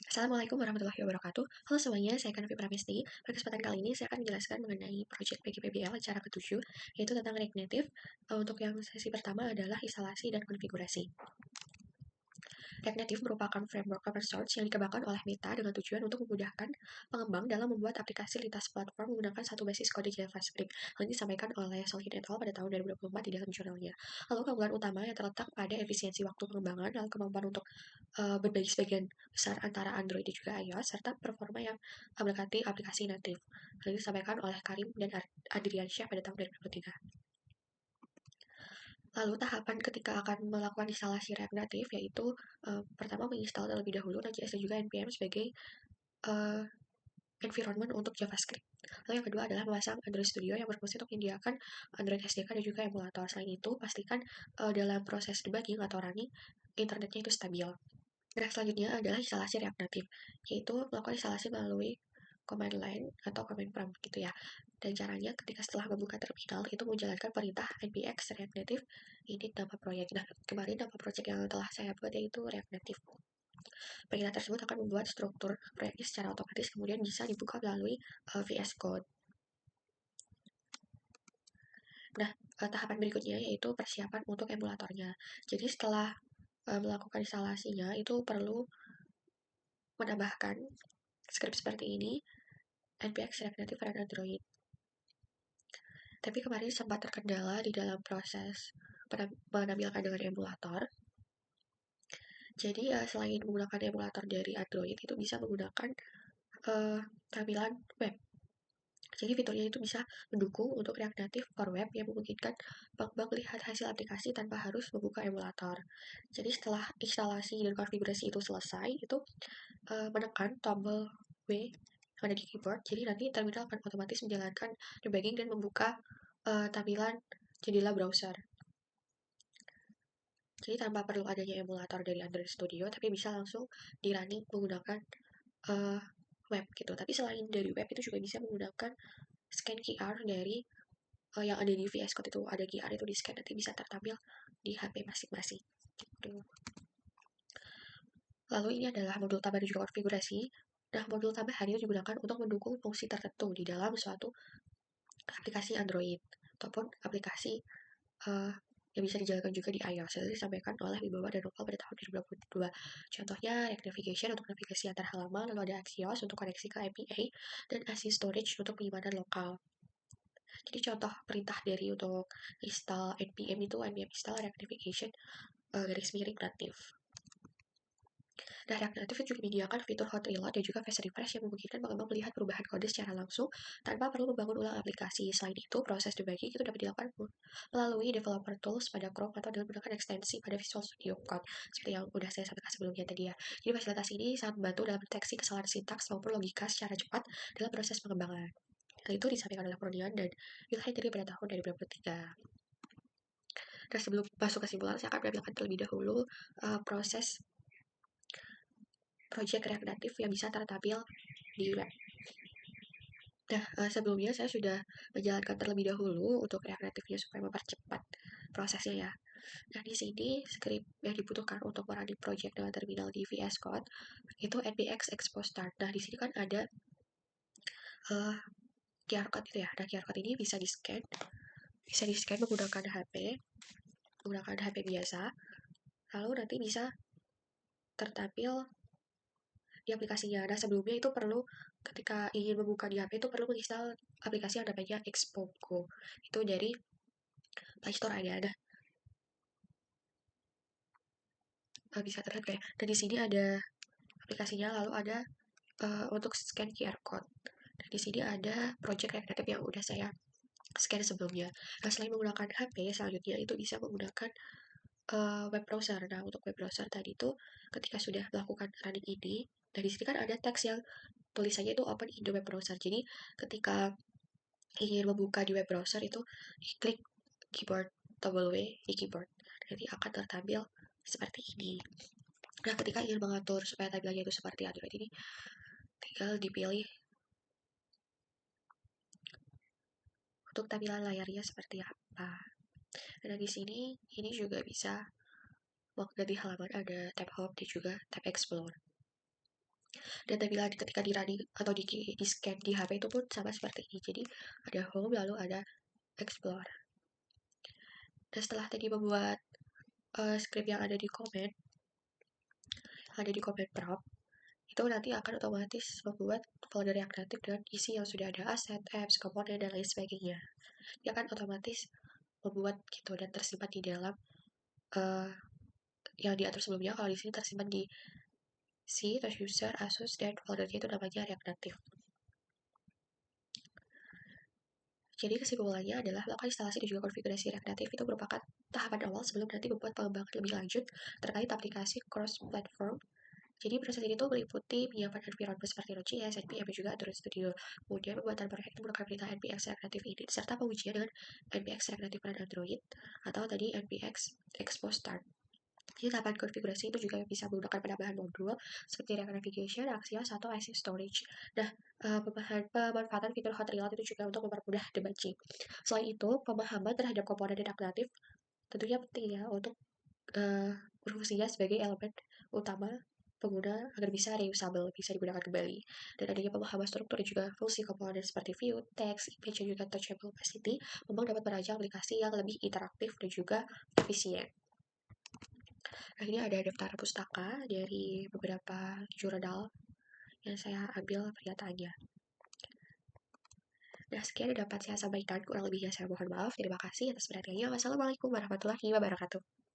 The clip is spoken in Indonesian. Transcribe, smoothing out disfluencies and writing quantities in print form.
Assalamualaikum warahmatullahi wabarakatuh. Halo semuanya, saya Kanvi Pramesti. Pada kesempatan kali ini saya akan menjelaskan mengenai proyek PGPBL cara ke-7, yaitu tentang React Native. Untuk yang sesi pertama adalah instalasi dan konfigurasi. React Native merupakan framework open source yang dikembangkan oleh Meta dengan tujuan untuk memudahkan pengembang dalam membuat aplikasi lintas platform menggunakan satu basis kode JavaScript. Hal ini disampaikan oleh Solhin et al. Pada tahun 2024 di dalam jurnalnya. Lalu keunggulan utama yang terletak pada efisiensi waktu pengembangan, lalu kemampuan untuk berbagi sebagian besar antara Android dan juga iOS, serta performa yang mendekati aplikasi native. Hal ini disampaikan oleh Karim dan Adriansyah pada tahun 2023. Lalu tahapan ketika akan melakukan instalasi React Native yaitu pertama menginstal terlebih dahulu Node.js dan juga npm sebagai environment untuk JavaScript. Lalu yang kedua adalah memasang Android Studio yang berfungsi untuk menyediakan Android SDK dan juga emulator. Selain itu, pastikan dalam proses debugging atau running, internetnya itu stabil. Nah, selanjutnya adalah instalasi React Native, yaitu melakukan instalasi melalui command line atau command prompt gitu ya. Dan caranya ketika setelah membuka terminal itu menjalankan perintah npx React Native ini nama proyek. Nah, kemarin nama proyek yang telah saya buat yaitu React Native. Perintah tersebut akan membuat struktur proyeknya secara otomatis kemudian bisa dibuka melalui VS Code. Nah, tahapan berikutnya yaitu persiapan untuk emulatornya. Jadi setelah melakukan instalasinya itu perlu menambahkan script seperti ini, npx React Native run Android. Tapi kemarin sempat terkendala di dalam proses menampilkan dengan emulator. Jadi selain menggunakan emulator dari Android, itu bisa menggunakan tampilan web. Jadi fiturnya itu bisa mendukung untuk React Native for Web yang memungkinkan pengembang melihat hasil aplikasi tanpa harus membuka emulator. Jadi setelah instalasi dan konfigurasi itu selesai, itu menekan tombol W yang ada di keyboard. Jadi nanti terminal akan otomatis menjalankan debugging dan membuka tampilan jendela browser. Jadi tanpa perlu adanya emulator dari Android Studio, tapi bisa langsung di running menggunakan web gitu. Tapi selain dari web itu juga bisa menggunakan scan QR dari yang ada di VS Code itu ada QR itu di scan nanti bisa tertampil di HP masing-masing. Gitu. Lalu ini adalah modul tambah dan juga konfigurasi. Nah, modul tambahan itu digunakan untuk mendukung fungsi tertentu di dalam suatu aplikasi Android ataupun aplikasi yang bisa dijalankan juga di iOS. Itu disampaikan oleh Wibawa dan Nopal pada tahun 2022. Contohnya, React Navigation untuk navigasi antar halaman, lalu ada Axios untuk koneksi ke API, dan ASI Storage untuk penyimpanan lokal. Jadi contoh perintah dari untuk install npm itu npm install React Navigation garis miring native. Nah, React Native juga menyediakan fitur hot reload dan juga fast refresh yang memungkinkan pengembang melihat perubahan kode secara langsung tanpa perlu membangun ulang aplikasi. Selain itu, proses debugging itu dapat dilakukan melalui developer tools pada Chrome atau dengan menggunakan ekstensi pada Visual Studio Code, seperti yang udah saya sampaikan sebelumnya tadi ya. Jadi fasilitas ini sangat membantu dalam deteksi kesalahan sintaks maupun logika secara cepat dalam proses pengembangan. Hal itu disampaikan oleh Prodian dan Wilhelm dari pada tahun 2023. Nah, sebelum masuk kesimpulan, saya akan menampilkan terlebih dahulu proses project React Native yang bisa tertampil di web. Nah, sebelumnya saya sudah menjalankan terlebih dahulu untuk React Native-nya supaya mempercepat prosesnya ya. Nah, di sini script yang dibutuhkan untuk merunning project dengan terminal di VS Code itu npx expose start. Nah, di sini kan ada QR code itu ya. Nah, QR code ini bisa di-scan menggunakan HP biasa. Lalu nanti bisa tertampil di aplikasinya. Nah, sebelumnya itu perlu ketika ingin membuka di HP itu perlu menginstal aplikasi yang namanya Xpogo. Itu dari Play Store ada. Nah, bisa terlihat kayak. Dan di sini ada aplikasinya, lalu ada untuk scan QR code. Dan di sini ada project React Native yang udah saya scan sebelumnya. Nah, selain menggunakan HP, selanjutnya itu bisa menggunakan web browser. Nah, untuk web browser tadi itu ketika sudah melakukan running ini, dan di sini kan ada teks yang tulisannya itu open in the web browser. Jadi ketika ingin membuka di web browser itu klik keyboard tombol W di keyboard. Nanti akan tertampil seperti ini. Nah, ketika ingin mengatur supaya tampilannya itu seperti Android ini, tinggal dipilih untuk tampilan layarnya seperti apa. Dan di sini ini juga bisa waktu di halaman ada tab home dan juga tab explore. Dan tampilan ketika di running atau di scan di HP itu pun sama seperti ini. Jadi ada home lalu ada explore. Dan setelah tadi membuat script yang ada di comment, prompt, itu nanti akan otomatis membuat folder yang kreatif dengan isi yang sudah ada aset, apps, komponen, dan lain sebagainya. Dia akan otomatis membuat gitu dan tersimpan di dalam uh, yang diatur sebelumnya. Kalau di sini tersimpan di C, terus user, Asus, dan foldernya itu namanya React Native. Jadi kesimpulannya adalah melakukan instalasi dan juga konfigurasi React Native itu merupakan tahapan awal sebelum nanti membuat pengembangan lebih lanjut terkait aplikasi cross-platform. Jadi proses ini tuh meliputi penyiapan environment seperti Node.js, NPM, dan juga Android Studio. Kemudian pembuatan proyek itu menggunakan perintah npx React Native ini, serta pengujian dengan npx React Native pada Android, atau tadi npx expose start. Jadi tahapan konfigurasi itu juga bisa menggunakan penambahan modul seperti React Navigation, Axios, atau IC Storage. Nah, pemanfaatan fitur hot reload itu juga untuk mempermudah debugging. Selain itu, pemahaman terhadap komponen React Native tentunya penting ya untuk berfungsinya sebagai elemen utama pengguna agar bisa reusable, bisa digunakan kembali. Dan adanya pemahaman struktur dan juga fungsi komponen seperti view, text, image, dan juga touchable opacity memang dapat merancang aplikasi yang lebih interaktif dan juga efisien. Nah, ini ada daftar pustaka dari beberapa jurnal yang saya ambil pernyataannya. Nah, sekian yang dapat saya sampaikan. Kurang lebihnya saya mohon maaf. Terima kasih atas perhatiannya. Wassalamualaikum warahmatullahi wabarakatuh.